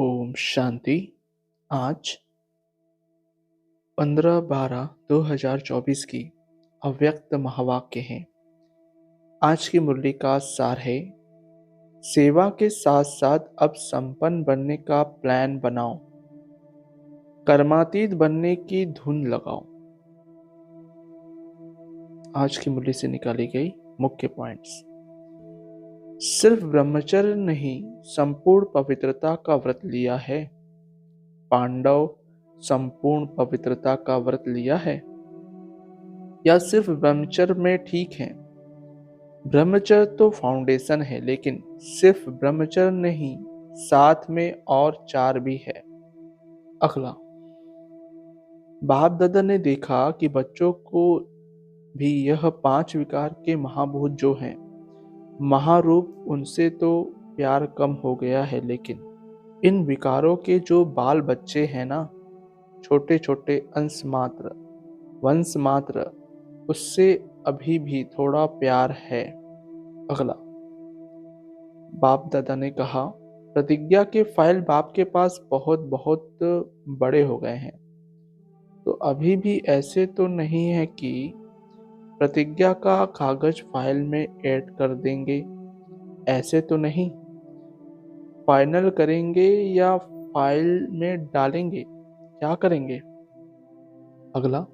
ओम शांति। आज 15/12/2024 की अव्यक्त महावाक्य हैं। आज की मुरली का सार है, सेवा के साथ साथ अब संपन्न बनने का प्लान बनाओ, कर्मातीत बनने की धुन लगाओ। आज की मुरली से निकाली गई मुख्य पॉइंट्स। सिर्फ ब्रह्मचर्य नहीं, संपूर्ण पवित्रता का व्रत लिया है। पांडव संपूर्ण पवित्रता का व्रत लिया है या सिर्फ ब्रह्मचर्य में ठीक है? ब्रह्मचर्य तो फाउंडेशन है, लेकिन सिर्फ ब्रह्मचर्य नहीं, साथ में और 4 भी है। अगला, बाप दादा ने देखा कि बच्चों को भी यह 5 विकार के महाभूत जो हैं, महारूप, उनसे तो प्यार कम हो गया है, लेकिन इन विकारों के जो बाल बच्चे हैं ना, छोटे छोटे अंश मात्र, वंश मात्र, उससे अभी भी थोड़ा प्यार है। अगला, बाप दादा ने कहा, प्रतिज्ञा के फाइल बाप के पास बहुत बहुत बड़े हो गए हैं, तो अभी भी ऐसे तो नहीं है कि प्रतिज्ञा का कागज फाइल में ऐड कर देंगे, ऐसे तो नहीं। फाइनल करेंगे या फाइल में डालेंगे, क्या करेंगे? अगला,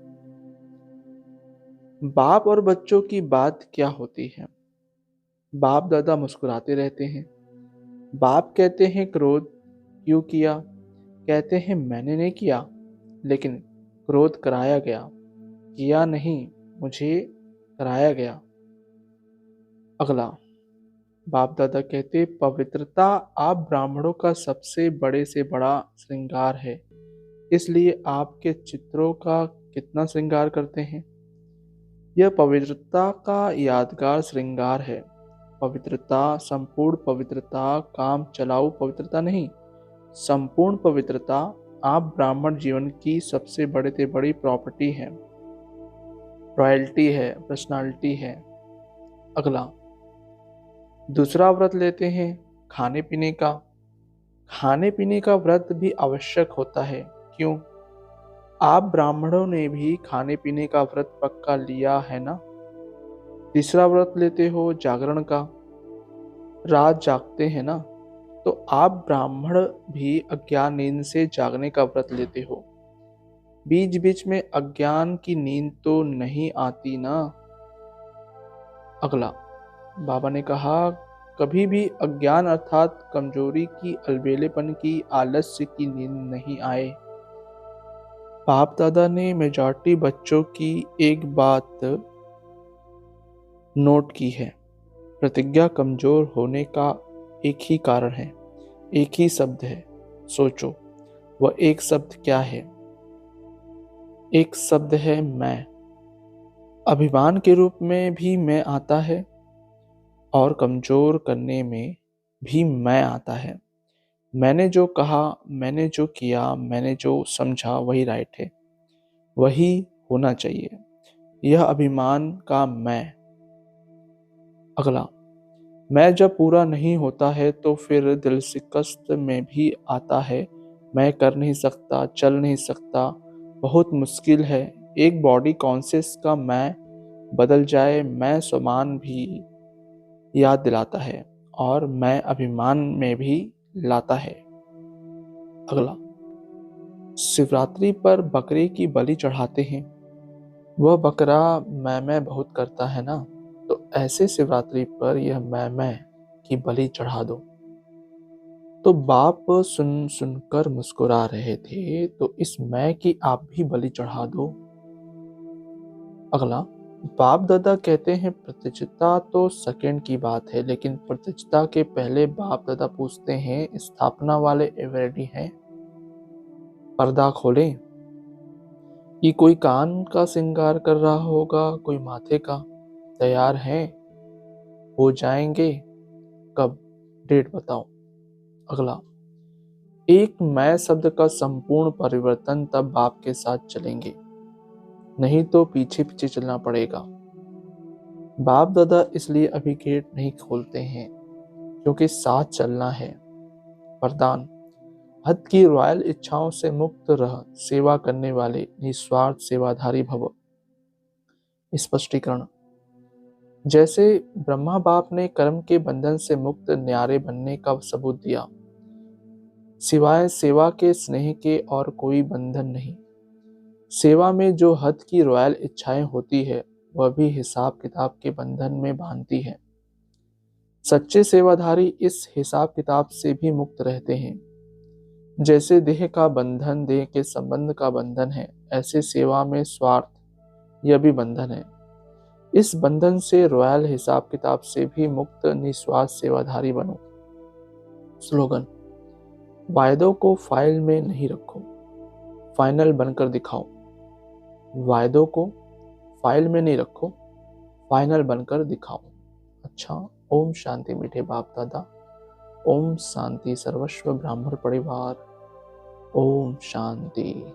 बाप और बच्चों की बात क्या होती है? बाप दादा मुस्कुराते रहते हैं। बाप कहते हैं, क्रोध क्यों किया? कहते हैं, मैंने नहीं किया, लेकिन क्रोध कराया गया। किया नहीं, मुझे कराया गया। अगला, बाप दादा कहते, पवित्रता आप ब्राह्मणों का सबसे बड़े से बड़ा श्रृंगार है, इसलिए आपके चित्रों का कितना श्रृंगार करते हैं? यह पवित्रता का यादगार श्रृंगार है। पवित्रता, संपूर्ण पवित्रता, काम चलाऊ पवित्रता नहीं, संपूर्ण पवित्रता आप ब्राह्मण जीवन की सबसे बड़े से बड़ी प्रॉपर्टी है, रॉयल्टी है, पर्सनालिटी है। अगला, दूसरा व्रत लेते हैं खाने पीने का। खाने पीने का व्रत भी आवश्यक होता है। क्यों? आप ब्राह्मणों ने भी खाने पीने का व्रत पक्का लिया है ना। तीसरा व्रत लेते हो जागरण का, रात जागते हैं ना, तो आप ब्राह्मण भी अज्ञान नींद से जागने का व्रत लेते हो। बीच बीच में अज्ञान की नींद तो नहीं आती ना। अगला, बाबा ने कहा, कभी भी अज्ञान अर्थात कमजोरी की, अलबेलेपन की, आलस्य की नींद नहीं आए। बाप दादा ने मेजॉरिटी बच्चों की एक बात नोट की है, प्रतिज्ञा कमजोर होने का एक ही कारण है, एक ही शब्द है। सोचो, वह एक शब्द क्या है? एक शब्द है मैं। अभिमान के रूप में भी मैं आता है और कमजोर करने में भी मैं आता है। मैंने जो कहा, मैंने जो किया, मैंने जो समझा, वही राइट है, वही होना चाहिए। यह अभिमान का मैं। अगला, मैं जब पूरा नहीं होता है तो फिर दिल शिकस्त में भी आता है, मैं कर नहीं सकता, चल नहीं सकता, बहुत मुश्किल है। एक बॉडी कॉन्शियस का मैं बदल जाए, मैं समान भी याद दिलाता है और मैं अभिमान में भी लाता है। अगला, शिवरात्रि पर बकरे की बलि चढ़ाते हैं। वह बकरा मैं बहुत करता है ना, तो ऐसे शिवरात्रि पर यह मैं की बलि चढ़ा दो। तो बाप सुन सुनकर मुस्कुरा रहे थे, तो इस मैं की आप भी बलि चढ़ा दो। अगला, बाप दादा कहते हैं, प्रतिष्ठा तो सेकंड की बात है, लेकिन प्रतिष्ठा के पहले बाप दादा पूछते हैं, स्थापना वाले रेडी हैं? पर्दा खोलें कि कोई कान का श्रृंगार कर रहा होगा, कोई माथे का। तैयार हैं? हो जाएंगे? कब? डेट बताओ। अगला, एक मैं शब्द का संपूर्ण परिवर्तन तब बाप के साथ चलेंगे, नहीं तो पीछे पीछे चलना पड़ेगा। बाप दादा इसलिए अभी गेट नहीं खोलते हैं, क्योंकि साथ चलना है। वरदान, हद की रॉयल इच्छाओं से मुक्त रह, सेवा करने वाले निस्वार्थ सेवाधारी भव। स्पष्टीकरण। जैसे ब्रह्मा बाप ने कर्म के बंधन से मुक्त न्यारे बनने का सबूत दिया, सिवाय सेवा के स्नेह के और कोई बंधन नहीं। सेवा में जो हद की रॉयल इच्छाएं होती है वह भी हिसाब किताब के बंधन में बांधती है। सच्चे सेवाधारी इस हिसाब किताब से भी मुक्त रहते हैं। जैसे देह का बंधन देह के संबंध का बंधन है, ऐसे सेवा में स्वार्थ यह भी बंधन है। इस बंधन से रॉयल हिसाब किताब से भी मुक्त निस्वार्थ सेवाधारी बनो। स्लोगन। वायदों को फाइल में नहीं रखो, फाइनल बनकर दिखाओ। वायदों को फाइल में नहीं रखो, फाइनल बनकर दिखाओ। अच्छा। ओम शांति मीठे बाप दादा। ओम शांति सर्वस्व ब्राह्मण परिवार। ओम शांति।